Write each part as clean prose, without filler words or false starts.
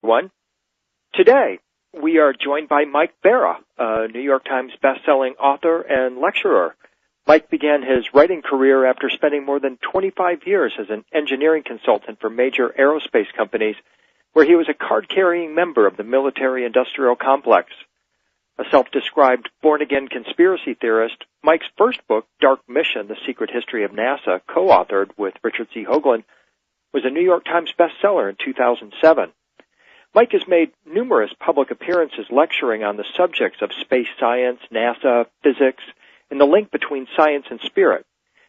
everyone. Today, we are joined by Mike Barra, a New York Times best-selling author and lecturer. Mike began his writing career after spending more than 25 years as an engineering consultant for major aerospace companies, where he was a card-carrying member of the military-industrial complex. A self-described born-again conspiracy theorist, Mike's first book, Dark Mission, The Secret History of NASA, co-authored with Richard C. Hoagland, was a New York Times bestseller in 2007. Mike has made numerous public appearances lecturing on the subjects of space science, NASA, physics, and the link between science and spirit,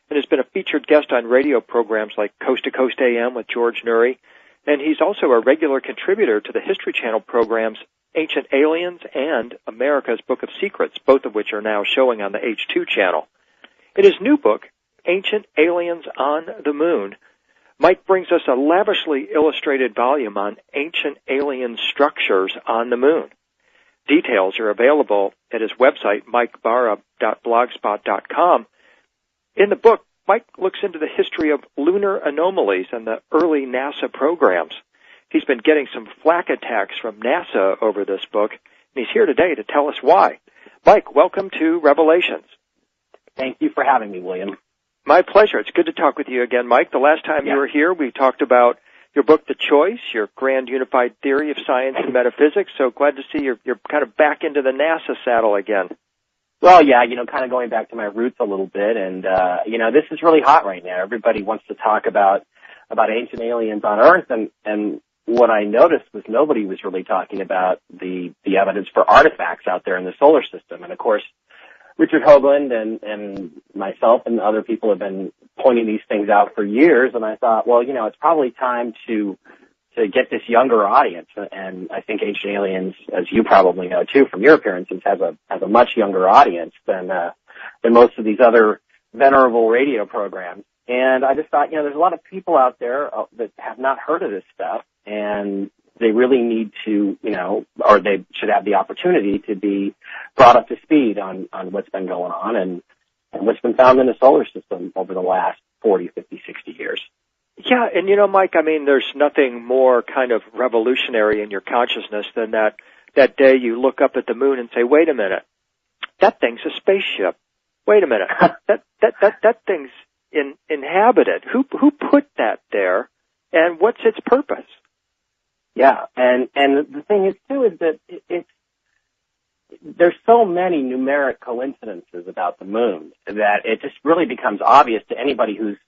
and has been a featured guest on radio programs like Coast to Coast AM with George Noory, and he's also a regular contributor to the History Channel programs Ancient Aliens and America's Book of Secrets, both of which are now showing on the H2 channel. In his new book, Ancient Aliens on the Moon, Mike brings us a lavishly illustrated volume on ancient alien structures on the moon. Details are available at his website, mikebarra.blogspot.com. In the book, Mike looks into the history of lunar anomalies and the early NASA programs. He's been getting some flak attacks from NASA over this book, and he's here today to tell us why. Mike, welcome to Revelations. Thank you for having me, William. My pleasure. It's good to talk with you again, Mike. The last time you were here, we talked about your book, The Choice, your grand unified theory of science and metaphysics. So glad to see you're kind of back into the NASA saddle again. Well, yeah, kind of going back to my roots a little bit. And, this is really hot right now. Everybody wants to talk about ancient aliens on Earth. And what I noticed was nobody was really talking about the evidence for artifacts out there in the solar system. And, of course, Richard Hoagland and myself and other people have been pointing these things out for years, and I thought, well, it's probably time to get this younger audience. And I think Ancient Aliens, as you probably know too from your appearances, has a much younger audience than most of these other venerable radio programs. And I just thought, there's a lot of people out there that have not heard of this stuff, and they really need to, or they should have the opportunity to be brought up to speed on what's been going on and what's been found in the solar system over the last 40, 50, 60 years. Yeah, and Mike, there's nothing more kind of revolutionary in your consciousness than that day you look up at the moon and say, wait a minute, that thing's a spaceship. Wait a minute, that thing's inhabited. Who put that there, and what's its purpose? Yeah, and the thing is too is that there's so many numeric coincidences about the moon that it just really becomes obvious to anybody who's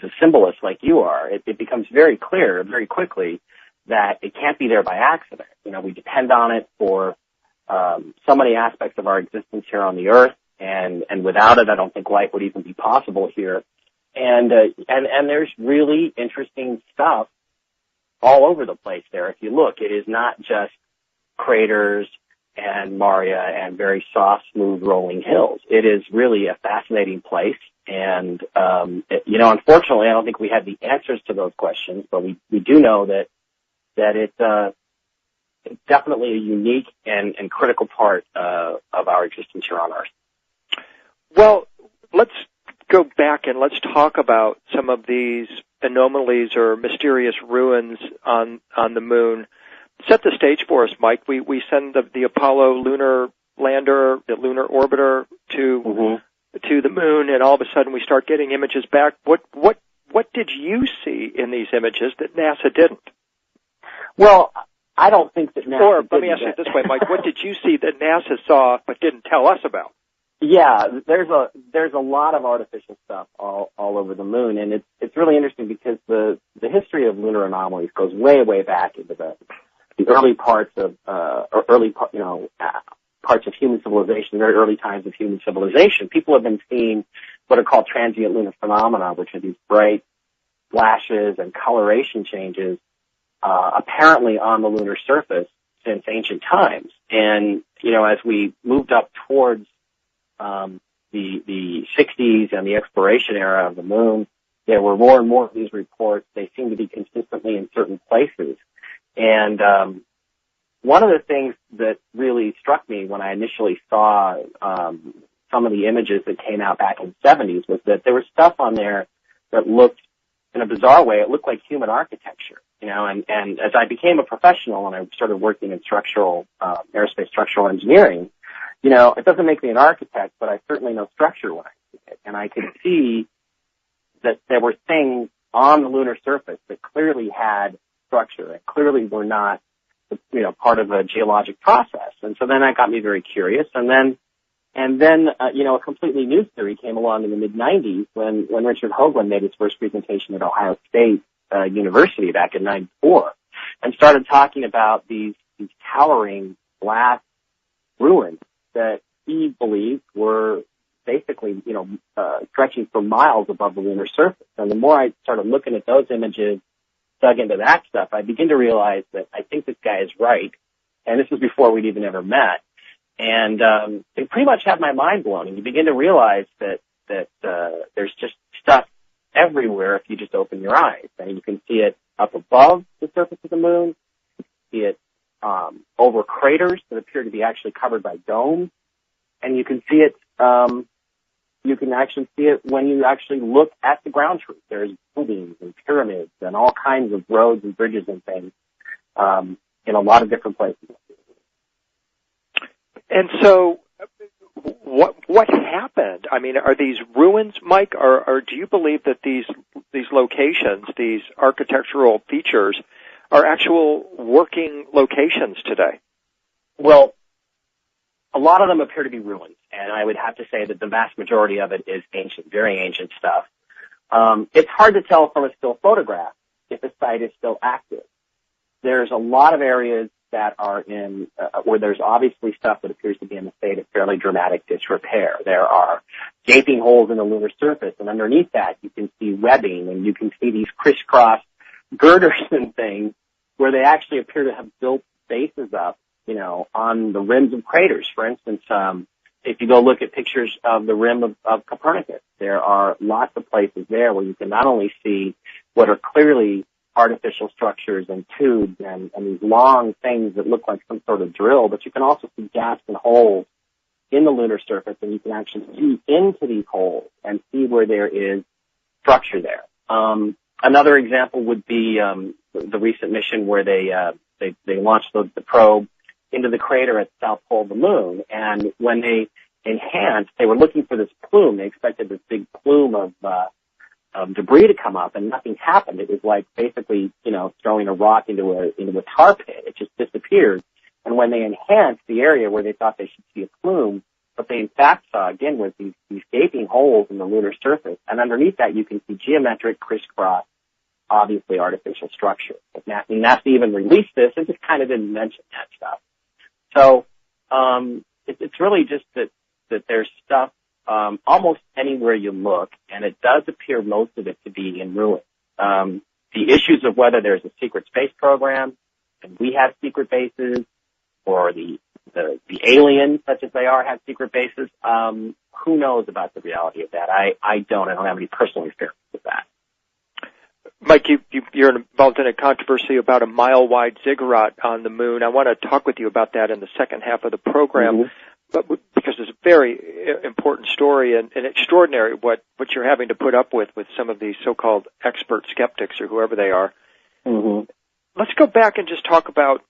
a symbolist like you are. It becomes very clear very quickly that it can't be there by accident. We depend on it for so many aspects of our existence here on the Earth, and without it, I don't think life would even be possible here. And there's really interesting stuff all over the place there. If you look, it is not just craters and Maria and very soft, smooth, rolling hills. It is really a fascinating place. And, unfortunately, I don't think we have the answers to those questions, but we do know that it's definitely a unique and critical part of our existence here on Earth. Well, let's go back and let's talk about some of these anomalies or mysterious ruins on the moon. Set the stage for us, Mike. We send the Apollo lunar lander, the lunar orbiter to the moon, and all of a sudden we start getting images back. What did you see in these images that NASA didn't? Well, I don't think that NASA. Or let me ask it this way, Mike. What did you see that NASA saw but didn't tell us about? Yeah, there's a lot of artificial stuff all over the moon, and it's really interesting because the history of lunar anomalies goes way back into the early parts of parts of human civilization, very early times of human civilization. People have been seeing what are called transient lunar phenomena, which are these bright flashes and coloration changes, apparently on the lunar surface since ancient times. And as we moved up towards the 60s and the exploration era of the moon, there were more and more of these reports. They seem to be consistently in certain places. And one of the things that really struck me when I initially saw some of the images that came out back in the 70s was that there was stuff on there that looked, in a bizarre way, it looked like human architecture. and as I became a professional and I started working in aerospace structural engineering, it doesn't make me an architect, but I certainly know structure when I see it. And I could see that there were things on the lunar surface that clearly had structure and clearly were not, part of a geologic process. And so then that got me very curious. And then, a completely new theory came along in the mid-90s when Richard Hoagland made his first presentation at Ohio State University back in '94 and started talking about these towering glass ruins that he believed were basically, stretching for miles above the lunar surface. And the more I started looking at those images, dug into that stuff, I began to realize that I think this guy is right. And this was before we'd even ever met. And it pretty much had my mind blown. And you begin to realize that there's just stuff everywhere if you just open your eyes. And you can see it up above the surface of the moon. You can see it over craters that appear to be actually covered by domes. And you can see it, when you actually look at the ground truth. There's buildings and pyramids and all kinds of roads and bridges and things in a lot of different places. And so, what happened? I mean, are these ruins, Mike, or do you believe that these locations, these architectural features, are actual working locations today? Well, a lot of them appear to be ruins, and I would have to say that the vast majority of it is ancient, very ancient stuff. It's hard to tell from a still photograph if the site is still active. There's a lot of areas that are in where there's obviously stuff that appears to be in a state of fairly dramatic disrepair. There are gaping holes in the lunar surface, and underneath that you can see webbing, and you can see these crisscross girders and things where they actually appear to have built bases up, on the rims of craters. For instance, if you go look at pictures of the rim of Copernicus, there are lots of places there where you can not only see what are clearly artificial structures and tubes and these long things that look like some sort of drill, but you can also see gaps and holes in the lunar surface, and you can actually see into these holes and see where there is structure there. Another example would be the recent mission where they launched the probe into the crater at the south pole of the moon, and when they enhanced, they were looking for this plume. They expected this big plume of debris to come up, and nothing happened. It was like basically, throwing a rock into a tar pit. It just disappeared. And when they enhanced the area where they thought they should see a plume, what they in fact saw again was these gaping holes in the lunar surface, and underneath that you can see geometric crisscross, obviously artificial structure. NASA even released this and just kind of didn't mention that stuff. So it's really just that there's stuff almost anywhere you look, and it does appear most of it to be in ruins. The issues of whether there's a secret space program and we have secret bases, or the aliens, such as they are, have secret bases, who knows about the reality of that? I don't have any personal experience with that. Mike, you're involved in a controversy about a mile-wide ziggurat on the moon. I want to talk with you about that in the second half of the program. Mm-hmm. But because it's a very important story and extraordinary what you're having to put up with some of these so-called expert skeptics or whoever they are. Mm-hmm. Let's go back and just talk about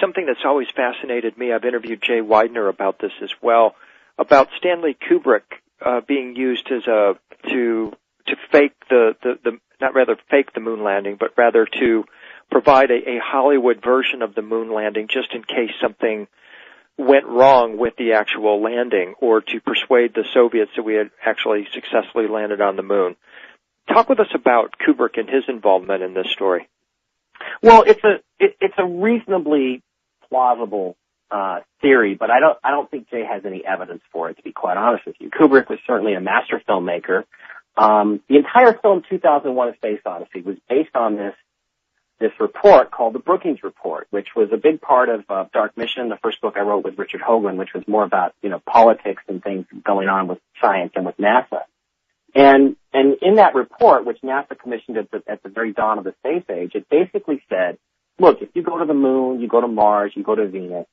something that's always fascinated me. I've interviewed Jay Weidner about this as well, about Stanley Kubrick being used as to fake not rather fake the moon landing, but rather to provide a Hollywood version of the moon landing just in case something went wrong with the actual landing, or to persuade the Soviets that we had actually successfully landed on the moon. Talk with us about Kubrick and his involvement in this story. Well, it's a reasonably plausible theory, but I don't think Jay has any evidence for it, to be quite honest with you. Kubrick was certainly a master filmmaker. The entire film 2001: A Space Odyssey was based on this report called the Brookings Report, which was a big part of Dark Mission, the first book I wrote with Richard Hoagland, which was more about, politics and things going on with science and with NASA. And in that report, which NASA commissioned at the very dawn of the space age, it basically said, look, if you go to the moon, you go to Mars, you go to Venus,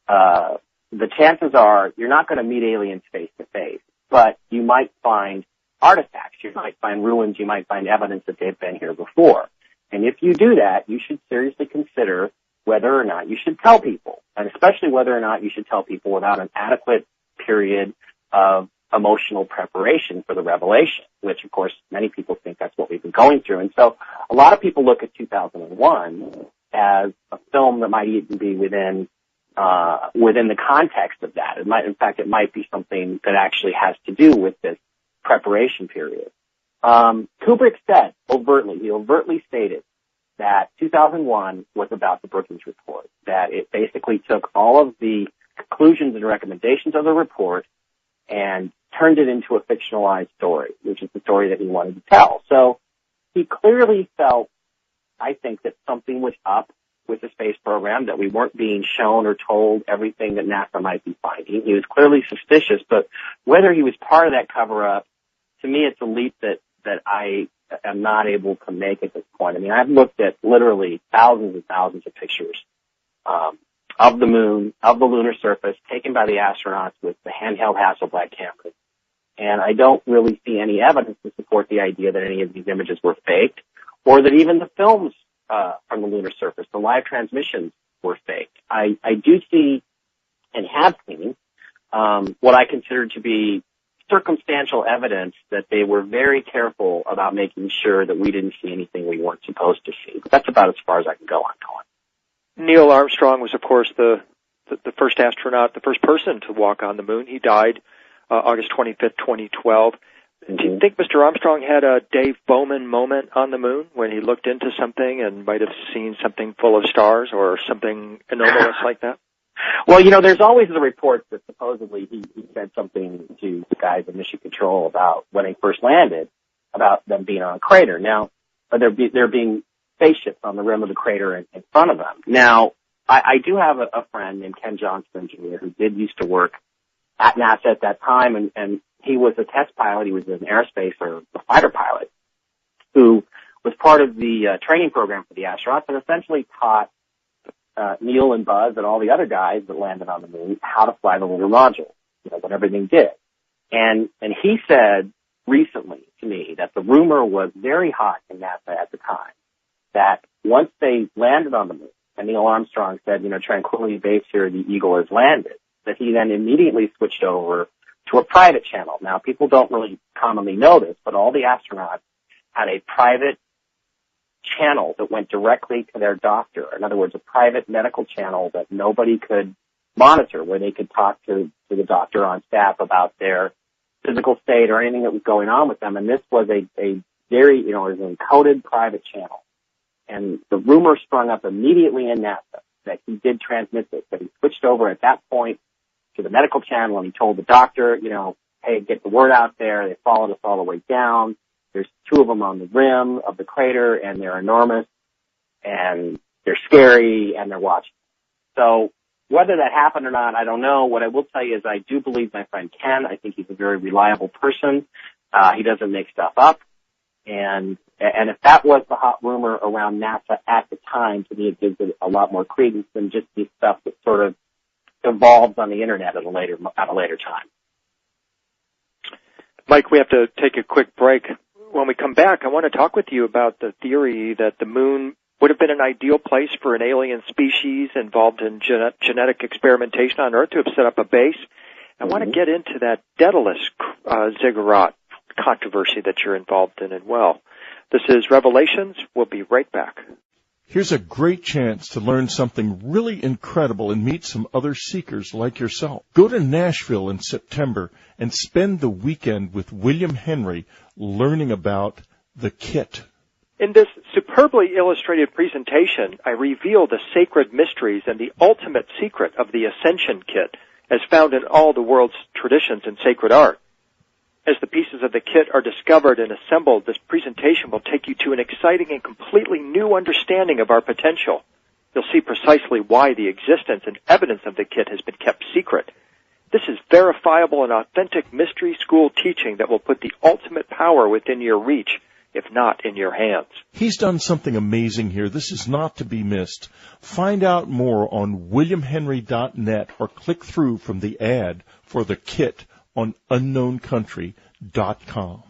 the chances are you're not going to meet aliens face to face, but you might find artifacts, you might find ruins, you might find evidence that they've been here before. And if you do that, you should seriously consider whether or not you should tell people, and especially whether or not you should tell people without an adequate period of emotional preparation for the revelation, which, of course, many people think that's what we've been going through. And so a lot of people look at 2001 as a film that might even be within the context of that. It might be something that actually has to do with this preparation period. Kubrick said he overtly stated that 2001 was about the Brookings Report, that it basically took all of the conclusions and recommendations of the report and turned it into a fictionalized story, which is the story that he wanted to tell. So he clearly felt, I think, that something was up with the space program, that we weren't being shown or told everything that NASA might be finding. He was clearly suspicious, but whether he was part of that cover-up, to me, it's a leap that I am not able to make at this point. I mean, I've looked at literally thousands and thousands of pictures of the moon, of the lunar surface, taken by the astronauts with the handheld Hasselblad cameras. And I don't really see any evidence to support the idea that any of these images were faked, or that even the films from the lunar surface, the live transmissions, were faked. I do see and have seen what I consider to be circumstantial evidence that they were very careful about making sure that we didn't see anything we weren't supposed to see. But that's about as far as I can go on, Colin. Neil Armstrong was, of course, the first astronaut, the first person to walk on the moon. He died August 25th, 2012. Mm-hmm. Do you think Mr. Armstrong had a Dave Bowman moment on the moon when he looked into something and might have seen something full of stars or something anomalous like that? Well, there's always the reports that supposedly he said something to the guys at Mission Control about when they first landed, about them being on a crater. Now, there being spaceships on the rim of the crater in front of them. Now, I do have a friend named Ken Johnston Jr. who used to work at NASA at that time, and he was a test pilot. He was an aerospace or a fighter pilot who was part of the training program for the astronauts and essentially taught Neil and Buzz and all the other guys that landed on the moon how to fly the lunar module, what everything did. And he said recently to me that the rumor was very hot in NASA at the time that once they landed on the moon, and Neil Armstrong said, Tranquility Base here, the Eagle has landed, that he then immediately switched over to a private channel. Now, people don't really commonly know this, but all the astronauts had a private channel that went directly to their doctor. In other words, a private medical channel that nobody could monitor, where they could talk to the doctor on staff about their physical state or anything that was going on with them. And this was a very, it was an encoded private channel. And the rumor sprung up immediately in NASA that he did transmit this, that he switched over at that point to the medical channel and he told the doctor, hey, get the word out there. They followed us all the way down. There's two of them on the rim of the crater, and they're enormous, and they're scary, and they're watching. So whether that happened or not, I don't know. What I will tell you is I do believe my friend Ken. I think he's a very reliable person. He doesn't make stuff up. And if that was the hot rumor around NASA at the time, to me it gives it a lot more credence than just the stuff that sort of evolves on the Internet at a later time. Mike, we have to take a quick break. When we come back, I want to talk with you about the theory that the moon would have been an ideal place for an alien species involved in genetic experimentation on Earth to have set up a base. I want to get into that Daedalus ziggurat controversy that you're involved in as well. This is Revelations. We'll be right back. Here's a great chance to learn something really incredible and meet some other seekers like yourself. Go to Nashville in September and spend the weekend with William Henry learning about the kit. In this superbly illustrated presentation, I reveal the sacred mysteries and the ultimate secret of the Ascension kit, as found in all the world's traditions in sacred art. As the pieces of the kit are discovered and assembled, this presentation will take you to an exciting and completely new understanding of our potential. You'll see precisely why the existence and evidence of the kit has been kept secret. This is verifiable and authentic mystery school teaching that will put the ultimate power within your reach, if not in your hands. He's done something amazing here. This is not to be missed. Find out more on williamhenry.net or click through from the ad for the kit on unknowncountry.com.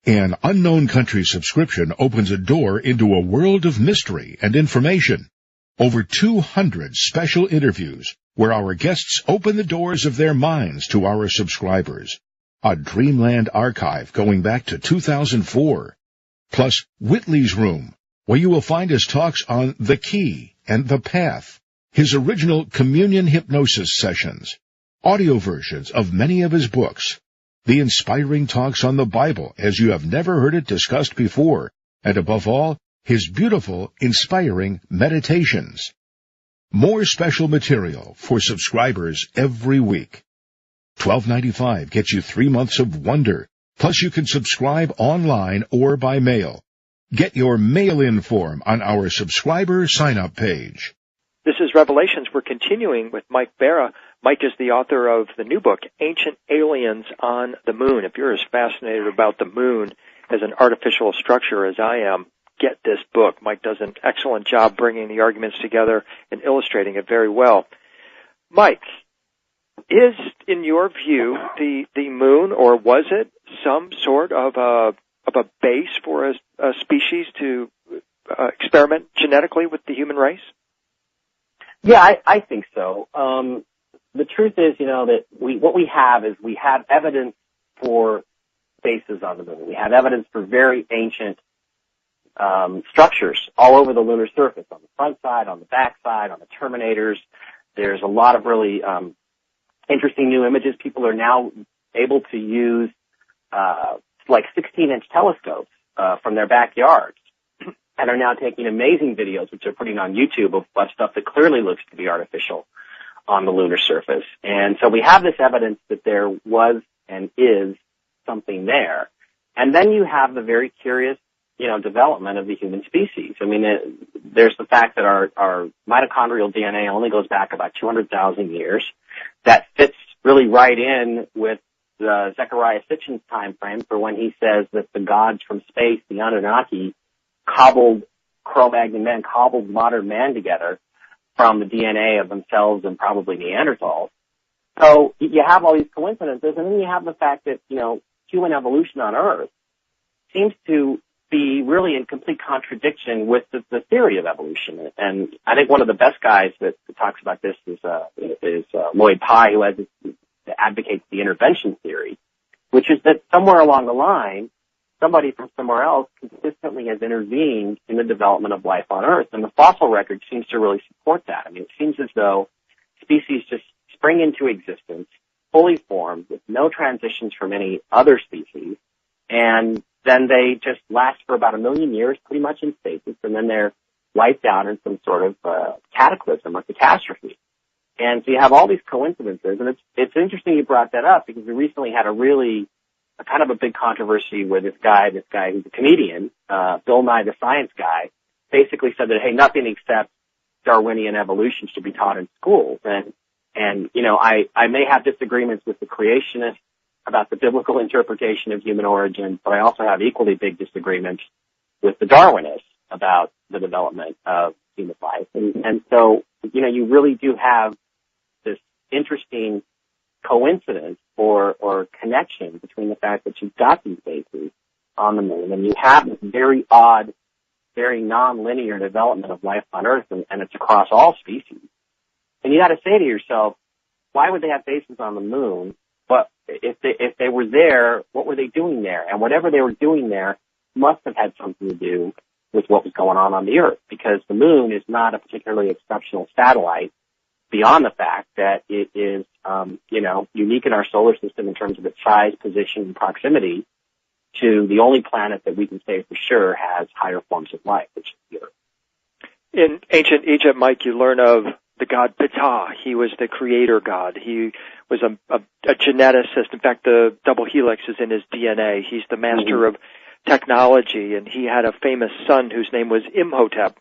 An Unknown Country subscription opens a door into a world of mystery and information. Over 200 special interviews where our guests open the doors of their minds to our subscribers. A Dreamland archive going back to 2004. Plus Whitley's Room, where you will find his talks on The Key and The Path, his original communion hypnosis sessions, audio versions of many of his books, the inspiring talks on the Bible as you have never heard it discussed before, and above all, his beautiful, inspiring meditations. More special material for subscribers every week. $12.95 gets you 3 months of wonder, plus you can subscribe online or by mail. Get your mail-in form on our subscriber sign-up page. This is Revelations. We're continuing with Mike Barra. Mike is the author of the new book, Ancient Aliens on the Moon. If you're as fascinated about the moon as an artificial structure as I am, get this book. Mike does an excellent job bringing the arguments together and illustrating it very well. Mike, is, in your view, the moon, or was it some sort of a base for a species to experiment genetically with the human race? Yeah, I think so. The truth is, that what we have is we have evidence for bases on the moon. We have evidence for very ancient structures all over the lunar surface, on the front side, on the back side, on the terminators. There's a lot of really interesting new images. People are now able to use like 16-inch telescopes from their backyards and are now taking amazing videos, which they're putting on YouTube, of stuff that clearly looks to be artificial on the lunar surface. And so we have this evidence that there was and is something there. And then you have the very curious, development of the human species. I mean, there's the fact that our mitochondrial DNA only goes back about 200,000 years. That fits really right in with Zecharia Sitchin's time frame for when he says that the gods from space, the Anunnaki, cobbled Cro-Magnon man, cobbled modern man together from the DNA of themselves and probably Neanderthals. So you have all these coincidences, and then you have the fact that, human evolution on Earth seems to be really in complete contradiction with the theory of evolution. And I think one of the best guys that talks about this is Lloyd Pye, who advocates the intervention theory, which is that somewhere along the line, somebody from somewhere else consistently has intervened in the development of life on Earth. And the fossil record seems to really support that. I mean, it seems as though species just spring into existence, fully formed, with no transitions from any other species, and then they just last for about 1 million years, pretty much in stasis, and then they're wiped out in some sort of cataclysm or catastrophe. And so you have all these coincidences, and it's interesting you brought that up, because we recently had a kind of a big controversy where this guy who's a comedian, Bill Nye the Science Guy, basically said that, hey, nothing except Darwinian evolution should be taught in schools. And I may have disagreements with the creationists about the biblical interpretation of human origin, but I also have equally big disagreements with the Darwinists about the development of human life. And so, you really do have this interesting coincidence or connection between the fact that you've got these bases on the moon, and you have this very odd, very non-linear development of life on Earth, and it's across all species. And you got to say to yourself, why would they have bases on the moon? But if they were there, what were they doing there? And whatever they were doing there must have had something to do with what was going on the Earth, because the moon is not a particularly exceptional satellite beyond the fact that it is, unique in our solar system in terms of its size, position, and proximity to the only planet that we can say for sure has higher forms of life, which is the Earth. In ancient Egypt, Mike, you learn of the god Ptah. He was the creator god. He was a geneticist. In fact, the double helix is in his DNA. He's the master of technology, and he had a famous son whose name was Imhotep.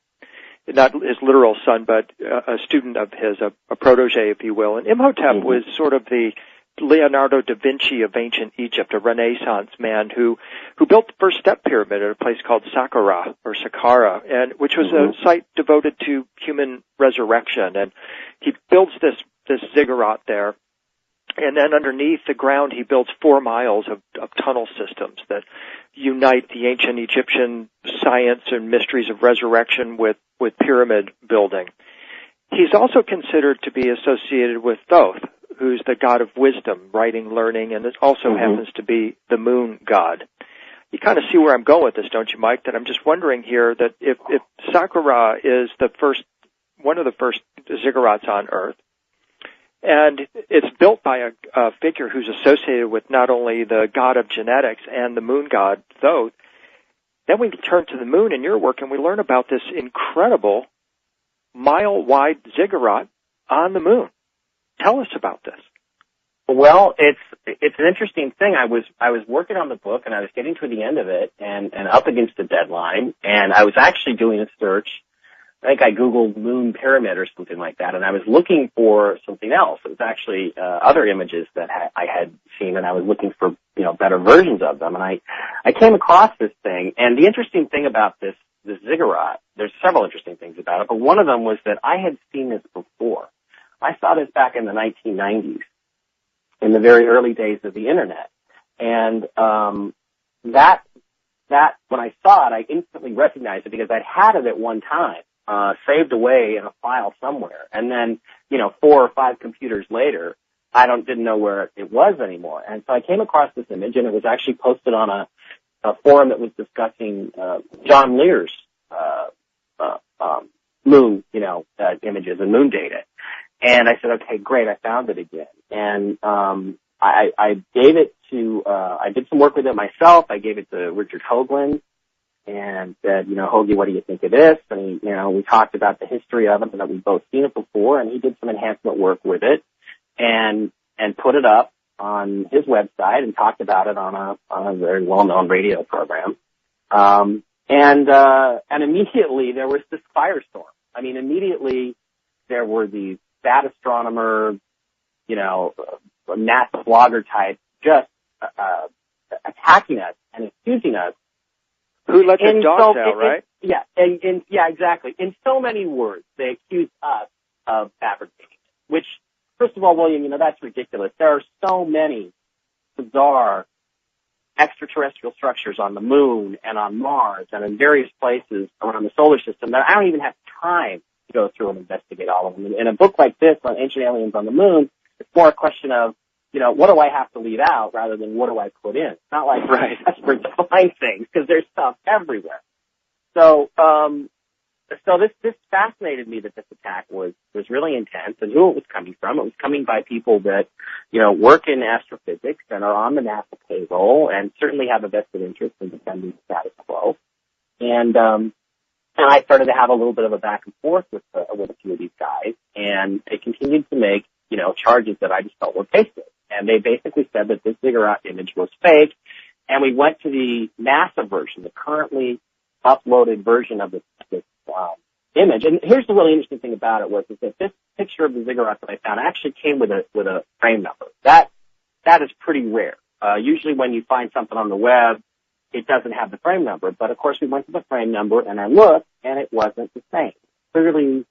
Not his literal son, but a student of his, a protege, if you will. And Imhotep was sort of the Leonardo da Vinci of ancient Egypt, a Renaissance man who built the first step pyramid at a place called Saqqara, and which was a site devoted to human resurrection. And he builds this ziggurat there, And then underneath the ground, he builds 4 miles of tunnel systems that unite the ancient Egyptian science and mysteries of resurrection with pyramid building. He's also considered to be associated with Thoth, who's the god of wisdom, writing, learning, and it also happens to be the moon god. You kind of see where I'm going with this, don't you, Mike? That I'm just wondering here that if Saqqara is one of the first ziggurats on Earth, and it's built by a figure who's associated with not only the god of genetics and the moon god, Thoth, then we turn to the moon in your work and we learn about this incredible mile-wide ziggurat on the moon. Tell us about this. Well, it's an interesting thing. I was working on the book, and I was getting to the end of it and up against the deadline, and I was actually doing a search. I think I Googled moon pyramid or something like that, and I was looking for something else. It was actually other images that I had seen, and I was looking for better versions of them. And I came across this thing, and the interesting thing about this ziggurat, there's several interesting things about it, but one of them was that I had seen this before. I saw this back in the 1990s, in the very early days of the internet, and that when I saw it, I instantly recognized it because I'd had it at one time. Saved away in a file somewhere, and then 4 or 5 computers later, I didn't know where it was anymore. And so I came across this image, and it was actually posted on a forum that was discussing John Lear's moon, images and moon data. And I said, okay, great, I found it again. And I gave it to I did some work with it myself. I gave it to Richard Hoagland. And said, Hoagie, what do you think of this? And we talked about the history of it and that we'd both seen it before, and he did some enhancement work with it and put it up on his website and talked about it on a very well-known radio program. And immediately there was this firestorm. I mean, immediately there were these bad astronomer, NASA blogger types just attacking us and accusing us. Who let the dogs out, right? Yeah, yeah, exactly. In so many words, they accuse us of fabricating it, which, first of all, William, that's ridiculous. There are so many bizarre extraterrestrial structures on the moon and on Mars and in various places around the solar system that I don't even have time to go through and investigate all of them. In a book like this on ancient aliens on the moon, it's more a question of, what do I have to leave out rather than what do I put in? It's not like I'm desperate to find things because there's stuff everywhere. So this fascinated me that this attack was really intense and who it was coming from. It was coming by people that, work in astrophysics and are on the NASA payroll and certainly have a vested interest in defending the status quo. And I started to have a little bit of a back and forth with a few of these guys, and they continued to make, charges that I just felt were baseless. And they basically said that this ziggurat image was fake, and we went to the NASA version, the currently uploaded version of this image. And here's the really interesting thing about it was that this picture of the ziggurat that I found actually came with a frame number. That is pretty rare. Usually when you find something on the web, it doesn't have the frame number. But of course we went to the frame number and I looked, and it wasn't the same. Clearly,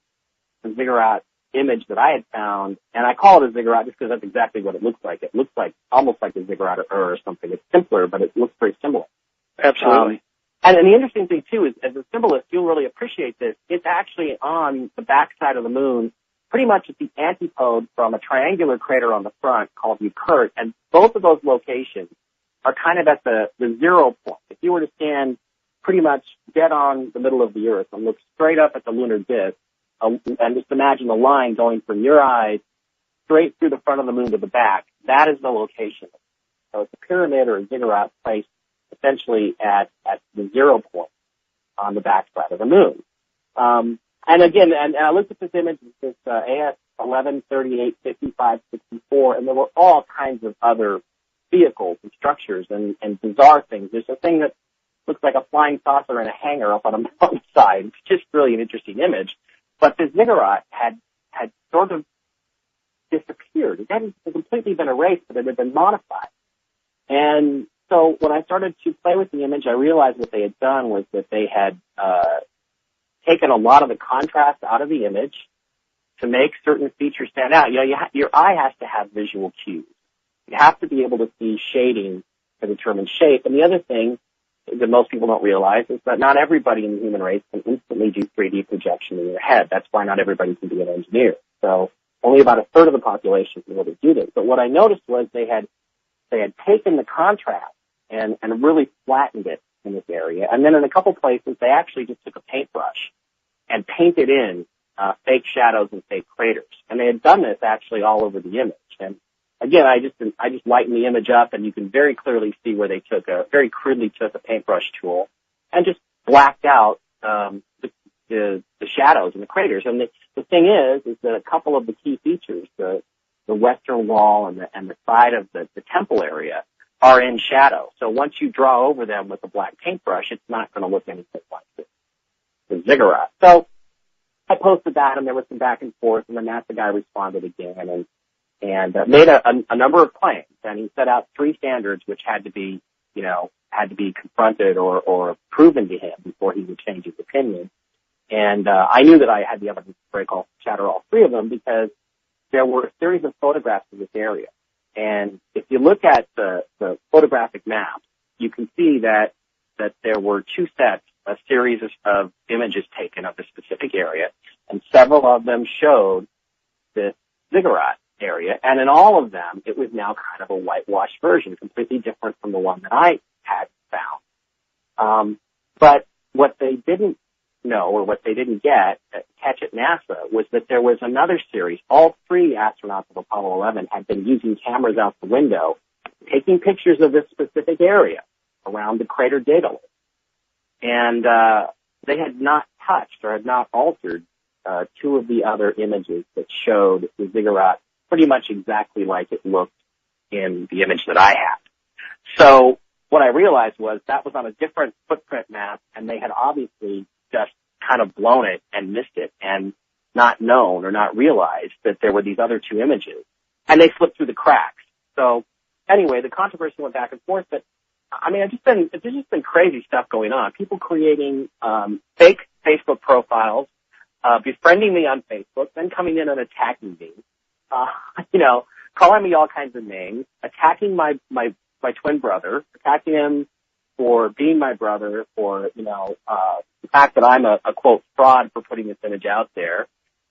the ziggurat image that I had found, and I call it a ziggurat just because that's exactly what it looks like. It looks like almost like a ziggurat or something. It's simpler, but it looks very similar. Absolutely. And the interesting thing too is, as a symbolist, you'll really appreciate this. It's actually on the backside of the moon, pretty much at the antipode from a triangular crater on the front called Eucurt, and both of those locations are kind of at the 0 point. If you were to stand pretty much dead on the middle of the Earth and look straight up at the lunar disk, and just imagine a line going from your eyes straight through the front of the moon to the back, that is the location. So it's a pyramid or a ziggurat placed essentially at the 0 point on the backside of the moon. And again, and I looked at this image, this AS 11385564, and there were all kinds of other vehicles and structures and bizarre things. There's a thing that looks like a flying saucer in a hangar up on a mountainside. It's just really an interesting image. But the ziggurat had sort of disappeared. It hadn't completely been erased, but it had been modified. And so when I started to play with the image, I realized what they had done was that they had taken a lot of the contrast out of the image to make certain features stand out. Your eye has to have visual cues. You have to be able to see shading to determine shape. And the other thing that most people don't realize is that not everybody in the human race can instantly do 3D projection in their head. That's why not everybody can be an engineer. So only about a third of the population can really do this. But what I noticed was they had taken the contrast and really flattened it in this area. And then in a couple places, they actually just took a paintbrush and painted in fake shadows and fake craters. And they had done this actually all over the image. And again, I just lightened the image up, and you can very clearly see where they very crudely took a paintbrush tool and just blacked out the shadows and the craters. And the thing is that a couple of the key features, the western wall and the side of the temple area, are in shadow. So once you draw over them with a black paintbrush, it's not going to look anything like the ziggurat. So I posted that, and there was some back and forth, and the NASA guy responded again and made a number of claims. And he set out 3 standards which had to be confronted or proven to him before he would change his opinion. And I knew that I had the evidence to shatter all 3 of them, because there were a series of photographs of this area. And if you look at the photographic maps, you can see that there were 2 sets, a series of images taken of the specific area, and several of them showed this ziggurat area. And in all of them, it was now kind of a whitewashed version, completely different from the one that I had found. But what they didn't know, or what they didn't catch at NASA, was that there was another series. All 3 astronauts of Apollo 11 had been using cameras out the window, taking pictures of this specific area around the crater Daedalus. And they had not touched or had not altered 2 of the other images that showed the ziggurat pretty much exactly like it looked in the image that I had. So what I realized was that was on a different footprint map, and they had obviously just kind of blown it and missed it and not known or not realized that there were these other 2 images. And they slipped through the cracks. So anyway, the controversy went back and forth, but I mean, there's just been crazy stuff going on. People creating fake Facebook profiles, befriending me on Facebook, then coming in and attacking me, calling me all kinds of names, attacking my twin brother, attacking him for being my brother, for the fact that I'm a quote fraud for putting this image out there.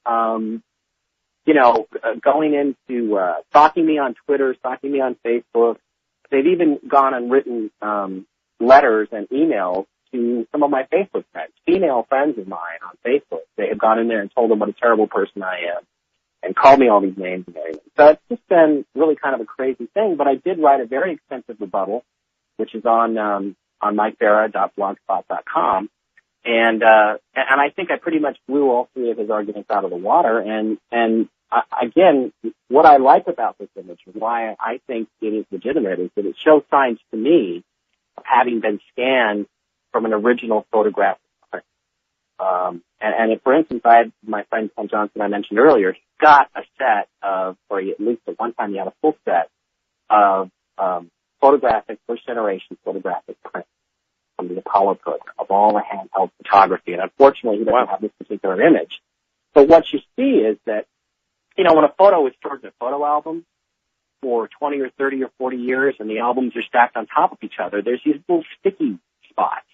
Going into stalking me on Twitter, stalking me on Facebook. They've even gone and written letters and emails to some of my Facebook friends, female friends of mine on Facebook. They have gone in there and told them what a terrible person I am and called me all these names and everything. So it's just been really kind of a crazy thing. But I did write a very extensive rebuttal, which is on mikebera.blogspot.com. And I think I pretty much blew all 3 of his arguments out of the water. And again, what I like about this image, why I think it is legitimate, is that it shows signs to me of having been scanned from an original photograph. And if, for instance, I had my friend Tom Johnson I mentioned earlier, he got a set of, or at least at one time he had a full set of first generation photographic prints from the Apollo program of all the handheld photography. And unfortunately, he doesn't have this particular image. But what you see is that, when a photo is stored in a photo album for 20 or 30 or 40 years and the albums are stacked on top of each other, there's these little sticky spots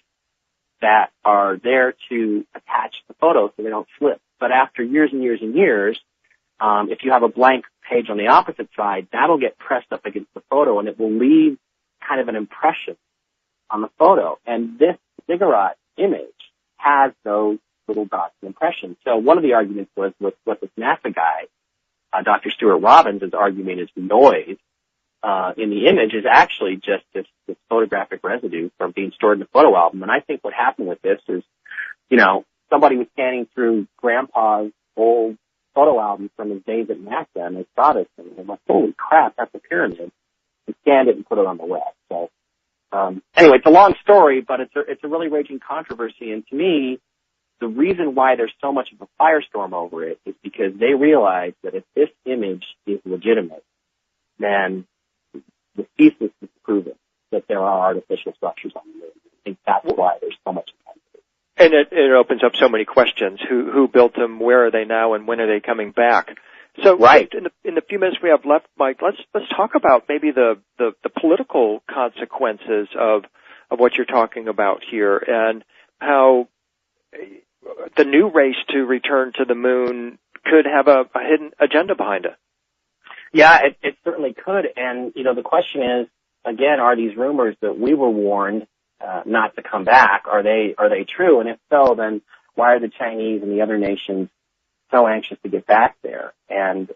that are there to attach the photo so they don't slip. But after years and years and years, if you have a blank page on the opposite side, that'll get pressed up against the photo and it will leave kind of an impression on the photo. And this ziggurat image has those little dots and impressions. So one of the arguments was with what this NASA guy, Dr. Stuart Robbins, is arguing is noise in the image is actually just this photographic residue from being stored in the photo album. And I think what happened with this is, somebody was scanning through Grandpa's old photo album from his days at NASA, and they saw this, and they're like, holy crap, that's a pyramid, and scanned it and put it on the web. So anyway, it's a long story, but it's a really raging controversy. And to me, the reason why there's so much of a firestorm over it is because they realize that if this image is legitimate, then the thesis is proven that there are artificial structures on the moon. I think that's why there's so much intensity. And it opens up so many questions. Who built them? Where are they now? And when are they coming back? So right. in the few minutes we have left, Mike, let's talk about maybe the political consequences of what you're talking about here, and how the new race to return to the moon could have a hidden agenda behind it. Yeah, it certainly could. And, the question is, again, are these rumors that we were warned not to come back, are they true? And if so, then why are the Chinese and the other nations so anxious to get back there? And,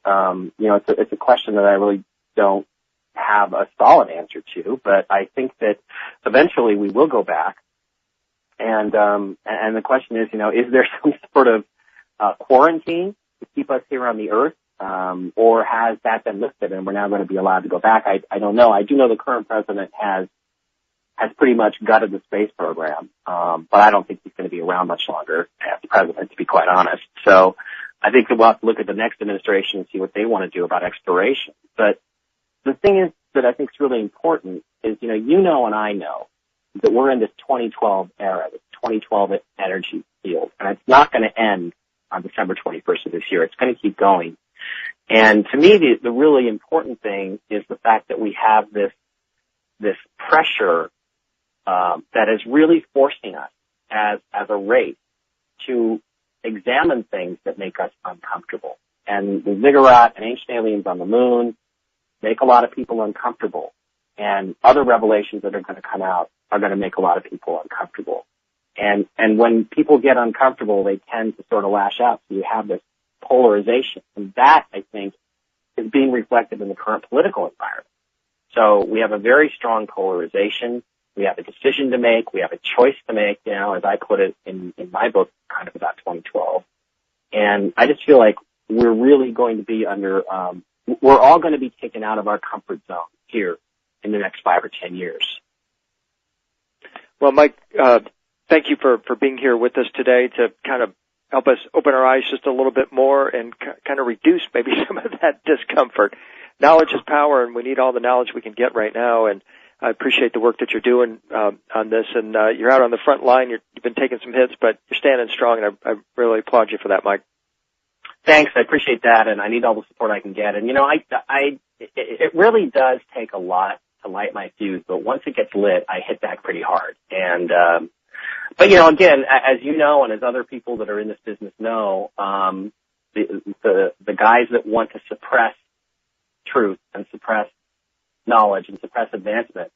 it's a question that I really don't have a solid answer to, but I think that eventually we will go back. And the question is, is there some sort of quarantine to keep us here on the Earth? Or has that been lifted and we're now going to be allowed to go back? I don't know. I do know the current president has pretty much gutted the space program. But I don't think he's going to be around much longer as president, to be quite honest. So I think that we'll have to look at the next administration and see what they want to do about exploration. But the thing is that I think is really important is, and I know that we're in this 2012 era, this 2012 energy field, and it's not going to end on December 21st of this year. It's going to keep going. And to me, the really important thing is the fact that we have this pressure that is really forcing us as a race to examine things that make us uncomfortable. And the ziggurat and ancient aliens on the moon make a lot of people uncomfortable. And other revelations that are going to come out are going to make a lot of people uncomfortable. And when people get uncomfortable, they tend to sort of lash out. So you have this polarization. And that, I think, is being reflected in the current political environment. So we have a very strong polarization. We have a decision to make. We have a choice to make, as I put it in my book, kind of about 2012. And I just feel like we're really going to be we're all going to be taken out of our comfort zone here in the next 5 or 10 years. Well, Mike, thank you for being here with us today to kind of help us open our eyes just a little bit more and kind of reduce maybe some of that discomfort. Knowledge is power, and we need all the knowledge we can get right now. And I appreciate the work that you're doing on this. And you're out on the front line. You've been taking some hits, but you're standing strong, and I really applaud you for that, Mike. Thanks. I appreciate that, and I need all the support I can get. And, it really does take a lot to light my fuse, but once it gets lit, I hit back pretty hard. And but again, as you know, and as other people that are in this business know, the guys that want to suppress truth and suppress knowledge and suppress advancement,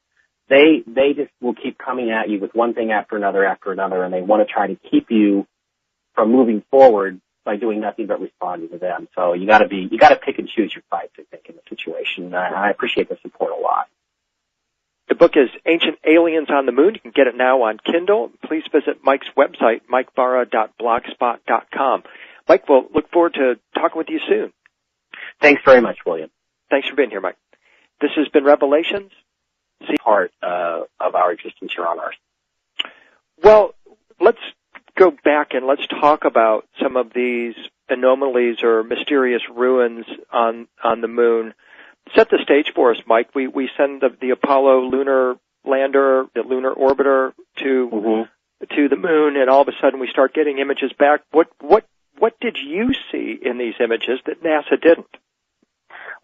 they just will keep coming at you with one thing after another, and they want to try to keep you from moving forward by doing nothing but responding to them. So you got to pick and choose your fights, I think, in the situation. I appreciate the support a lot. The book is Ancient Aliens on the Moon. You can get it now on Kindle. Please visit Mike's website, mikebarra.blogspot.com. Mike, we'll look forward to talking with you soon. Thanks very much, William. Thanks for being here, Mike. This has been Revelations. Part of our existence here on Earth. Well, let's go back and let's talk about some of these anomalies or mysterious ruins on the moon. Set the stage for us, Mike. We send the Apollo lunar lander, the lunar orbiter to the moon, and all of a sudden we start getting images back. What did you see in these images that NASA didn't?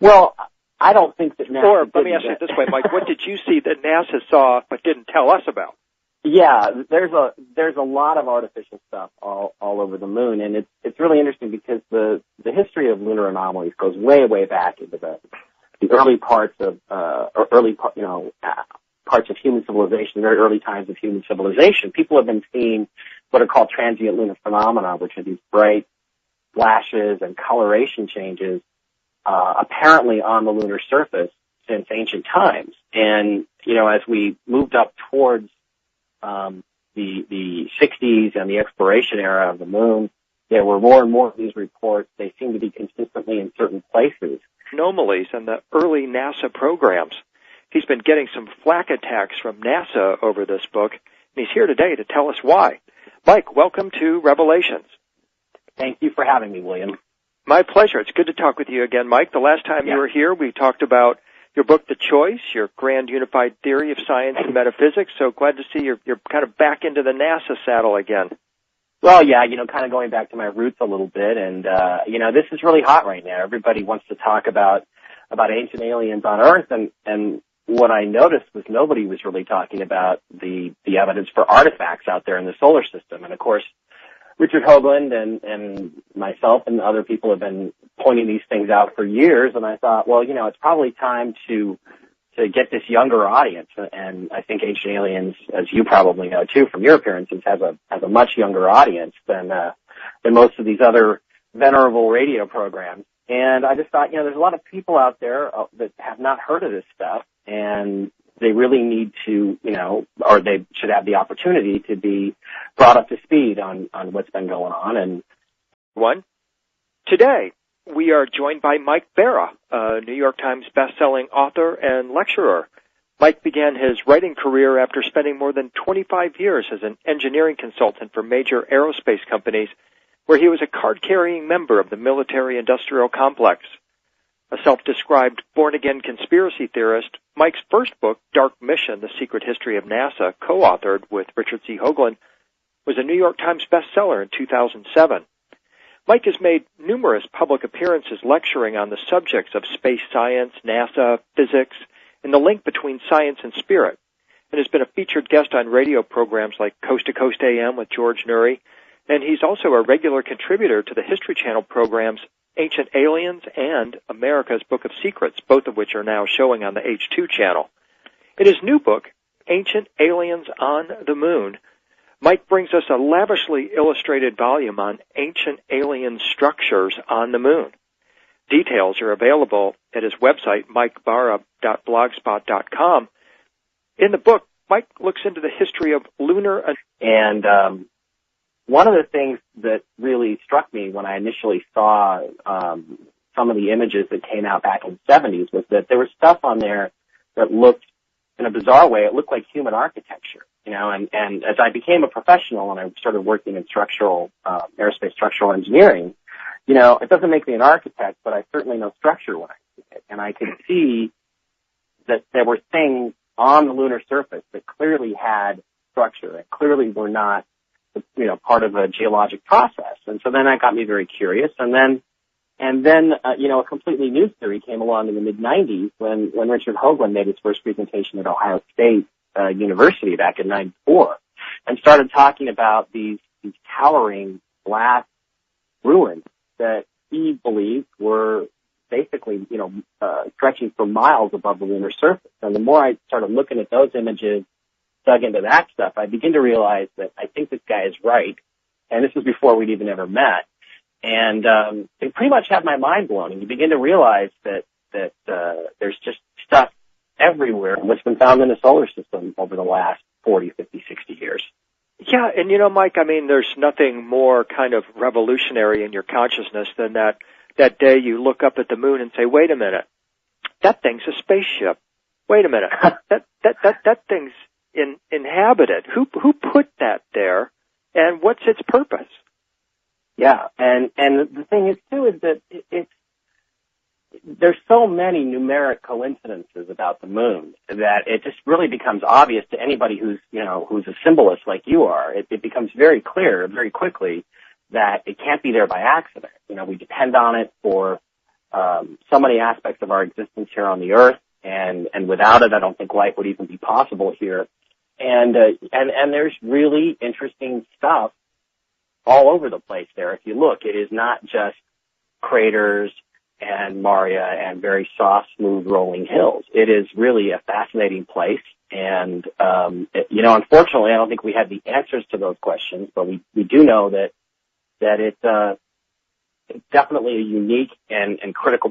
Well, I don't think that NASA. Or let me ask you it this way, Mike: what did you see that NASA saw but didn't tell us about? Yeah, there's a lot of artificial stuff all over the moon, and it's really interesting because the history of lunar anomalies goes way back into the early parts of parts of human civilization, very early times of human civilization. People have been seeing what are called transient lunar phenomena, which are these bright flashes and coloration changes, apparently on the lunar surface since ancient times. And as we moved up towards the 60s and the exploration era of the moon, there were more and more of these reports. They seem to be consistently in certain places. Anomalies and the early NASA programs. He's been getting some flack attacks from NASA over this book, and he's here today to tell us why. Mike, welcome to Revelations. Thank you for having me, William. My pleasure. It's good to talk with you again, Mike. The last time you were here, we talked about your book, The Choice, your grand unified theory of science and metaphysics. So glad to see you're kind of back into the NASA saddle again. Well, yeah, kind of going back to my roots a little bit, and this is really hot right now. Everybody wants to talk about ancient aliens on Earth, and what I noticed was nobody was really talking about the evidence for artifacts out there in the solar system. And of course, Richard Hoagland and myself and other people have been pointing these things out for years, and I thought, well, it's probably time to get this younger audience. And I think Ancient Aliens, as you probably know too from your appearances, has a much younger audience than most of these other venerable radio programs. And I just thought, there's a lot of people out there that have not heard of this stuff, and they really need to, or they should have the opportunity to be brought up to speed on what's been going on. And today, we are joined by Mike Barra, a New York Times best-selling author and lecturer. Mike began his writing career after spending more than 25 years as an engineering consultant for major aerospace companies, where he was a card-carrying member of the military-industrial complex. A self-described born-again conspiracy theorist, Mike's first book, Dark Mission, The Secret History of NASA, co-authored with Richard C. Hoagland, was a New York Times bestseller in 2007. Mike has made numerous public appearances lecturing on the subjects of space science, NASA, physics, and the link between science and spirit, and has been a featured guest on radio programs like Coast to Coast AM with George Noory, and he's also a regular contributor to the History Channel programs Ancient Aliens and America's Book of Secrets, both of which are now showing on the H2 channel. In his new book, Ancient Aliens on the Moon, Mike brings us a lavishly illustrated volume on ancient alien structures on the moon. Details are available at his website, mikebarra.blogspot.com. In the book, Mike looks into the history of lunar... And one of the things that really struck me when I initially saw some of the images that came out back in the 70s was that there was stuff on there that looked, in a bizarre way, it looked like human architecture. And as I became a professional and I started working in aerospace structural engineering, it doesn't make me an architect, but I certainly know structure when I see it. And I could see that there were things on the lunar surface that clearly had structure, that clearly were not, part of a geologic process. And so then that got me very curious. And then, a completely new theory came along in the mid-90s when Richard Hoagland made his first presentation at Ohio State University back in '94, and started talking about these towering glass ruins that he believed were basically, stretching for miles above the lunar surface. And the more I started looking at those images, dug into that stuff, I began to realize that I think this guy is right. And this was before we'd even ever met. And it pretty much had my mind blown. And you begin to realize that there's just stuff everywhere what's been found in the solar system over the last 40, 50, 60 years. Yeah, and Mike, there's nothing more kind of revolutionary in your consciousness than that day you look up at the moon and say, wait a minute, that thing's a spaceship. Wait a minute, that thing's inhabited. Who put that there, and what's its purpose? Yeah, and the thing is too is that there's so many numeric coincidences about the moon that it just really becomes obvious to anybody who's a symbolist like you are. It becomes very clear very quickly that it can't be there by accident. We depend on it for so many aspects of our existence here on the Earth, and without it, I don't think life would even be possible here. And there's really interesting stuff all over the place there. If you look, it is not just craters and Maria and very soft, smooth, rolling hills. It is really a fascinating place. And, unfortunately, I don't think we have the answers to those questions, but we do know that it's definitely a unique and critical